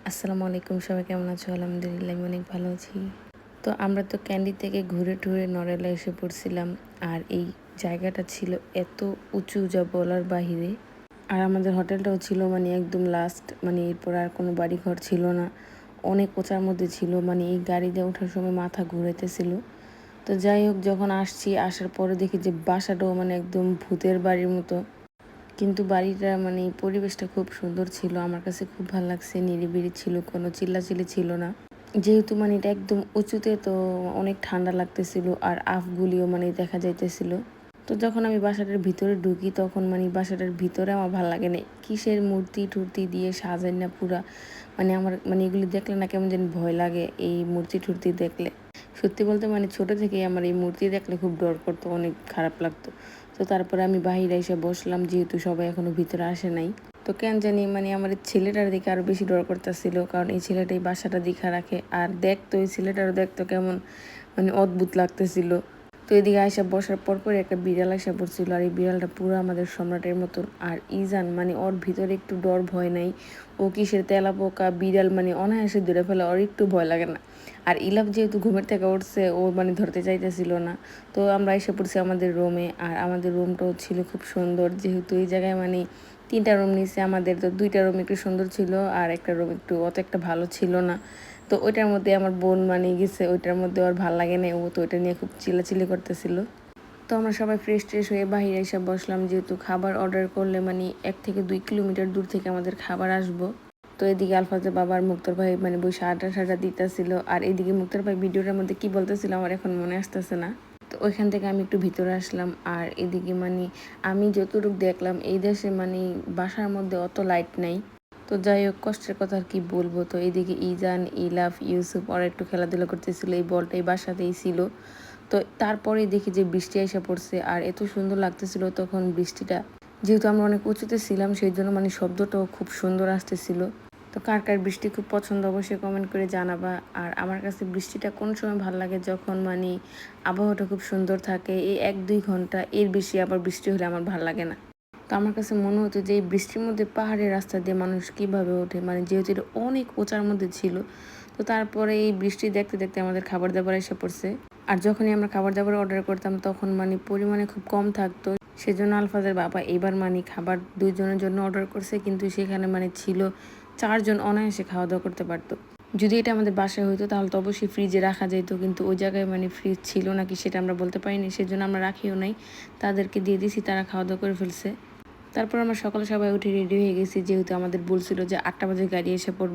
আসসালামু আলাইকুম, সবাই কেমন আছো? আলহামদুলিল্লাহ আমি অনেক ভালো আছি। তো আমরা তো ক্যান্ডি থেকে ঘুরে টুরে নড়াইলে এসে পড়ছিলাম। আর এই জায়গাটা ছিল এত উঁচু যা বলার বাহিরে। আর আমাদের হোটেলটাও ছিল মানে একদম লাস্ট, মানে এরপর আর কোনো বাড়ি ঘর ছিল না, অনেক উঁচার মধ্যে ছিল, মানে এই গাড়ি দিয়ে ওঠার সময় মাথা ঘুরাইতেছিল। তো যাই হোক, যখন আসার পরে দেখি যে বাসাটাও মানে একদম ভূতের বাড়ির মতো। কিন্তু বাড়িটা মানে পরিবেশটা খুব সুন্দর ছিল, আমার কাছে খুব ভালো লাগছে, নিরিবিলি ছিল, কোনো চিল্লাচিল্লি ছিল না। যেহেতু মানে এটা একদম উঁচুতে, তো অনেক ঠান্ডা লাগতেছিল আর আফগুলিও মানে দেখা যাইতেছিল। তো যখন আমি বাসাটার ভিতরে ঢুকি তখন মানে বাসাটার ভিতরে আমার ভালো লাগে না, কিসের মূর্তি টুর্তি দিয়ে সাজাই না পুরা, মানে আমার মানে এগুলি দেখলে না কেমন যেন ভয় লাগে এই মূর্তি টুর্তি দেখলে। সত্যি বলতে মানে ছোট থেকেই আমার এই মূর্তি দেখলে খুব ডর করতো, অনেক খারাপ লাগতো। তো তারপরে আমি বাহিরে এসে বসলাম, যেহেতু সবাই এখনো ভিতরে আসে নাই। তো কেন জানি মানে আমার এই ছেলেটার দিকে আরো বেশি ডর করতেছিল, কারণ এই ছেলেটাই বাসাটা দিখা রাখে আর দেখতো, এই ছেলেটারও দেখতো কেমন মানে অদ্ভুত লাগতেছিল। তো এদিকে আয়সা বসার পর একটা বিড়াল আয়সা পড়ছিল, আর এই বিড়ালটা পুরো আমাদের সম্রাটের মতন। আর ইজান মানে ওর ভিতরে একটু ডর ভয় নাই, ও কিসের তেলা পোকা বিড়াল মানে অনায়াসে ধরে ফেলে, ওর একটু ভয় লাগে না। আর ইলাফ যেহেতু ঘুমের থেকে উঠছে, ও মানে ধরতে চাইতেছিল না। তো আমরা এসে পড়ছি আমাদের রুমে, আর আমাদের রুমটাও ছিল খুব সুন্দর, যেহেতু এই জায়গায় মানে 3টা রুম নিছে আমাদের। তো 2টা রুম একটু সুন্দর ছিল আর একটা রুম একটু অত একটা ভালো ছিল না। তো ওইটার মধ্যে আমার বোন মানে গেছে, ওইটার মধ্যে ওর ভালো লাগে না, ও তো ওইটা নিয়ে খুব চিল্লাচিল্লি করতেছিল। তো আমরা সবাই ফ্রেশ ট্রেশ হয়ে বাহিরে এসে বসলাম, যেহেতু খাবার অর্ডার করলে মানে 1 থেকে 2 কিলোমিটার দূর থেকে আমাদের খাবার আসবো। তো এদিকে আলফাজের বাবার মুক্তার ভাই মানে বসে আটা দিতেছিল, আর এদিকে মুক্তার ভাই ভিডিওটার মধ্যে কি বলতেছিল আমার এখন মনে আসতেছে না। তো ওইখান থেকে আমি একটু ভিতরে আসলাম, আর এদিকে মানে আমি যতটুকু দেখলাম এই দেশে মানে বাসার মধ্যে অত লাইট নাই। তো যাই হোক, কষ্টের কথা আর কি বলবো। তো এইদিকে ইজান, ইলাফ, ইউসুফ ওরা একটু খেলাধুলা করতেছিল, এই বলটাই বাসাতেই ছিল। তো তারপরে দেখি যে বৃষ্টি এসে পড়ছে, আর এত সুন্দর লাগতেছিল তখন বৃষ্টিটা। যেহেতু আমরা অনেক উঁচুতে ছিলাম সেই জন্য মানে শব্দটাও খুব সুন্দর আসতেছিল। তো কার কার বৃষ্টি খুব পছন্দ অবশ্যই কমেন্ট করে জানাবা। আর আমার কাছে বৃষ্টিটা কোন সময় ভালো লাগে, যখন মানে আবহাওয়াটা খুব সুন্দর থাকে, এই 1-2 ঘন্টা, এর বেশি আবার বৃষ্টি হলে আমার ভালো লাগে না। তো আমার কাছে মনে হতো যে এই বৃষ্টির মধ্যে পাহাড়ের রাস্তা দিয়ে মানুষ কিভাবে ওঠে, মানে যেহেতু এটা অনেক উঁচার মধ্যে ছিল। তো তারপরে এই বৃষ্টি দেখতে দেখতে আমাদের খাবার দাবার এসে পড়ছে। আর যখনই আমরা খাবার দাবার অর্ডার করতাম তখন মানে পরিমাণে খুব কম থাকতো, সেজন্য আলফাজের বাবা এবার মানে খাবার 2 জনের জন্য অর্ডার করছে, কিন্তু সেখানে মানে ছিল 4 জন অনায়াসে খাওয়া দাওয়া করতে পারতো। যদি এটা আমাদের বাসায় হইতো তাহলে তো অবশ্যই ফ্রিজে রাখা যেত, কিন্তু ওই জায়গায় মানে ফ্রিজ ছিল নাকি সেটা আমরা বলতে পারিনি, সেজন্য আমরা রাখিও নাই, তাদেরকে দিয়ে দিছি, তারা খাওয়া দাওয়া করে ফেলছে। তারপর আমরা সকালে সবাই উঠে রেডি হয়ে গেছি, যেহেতু আমাদের বলছিল যে 8টা বাজে গাড়ি এসে পড়বে।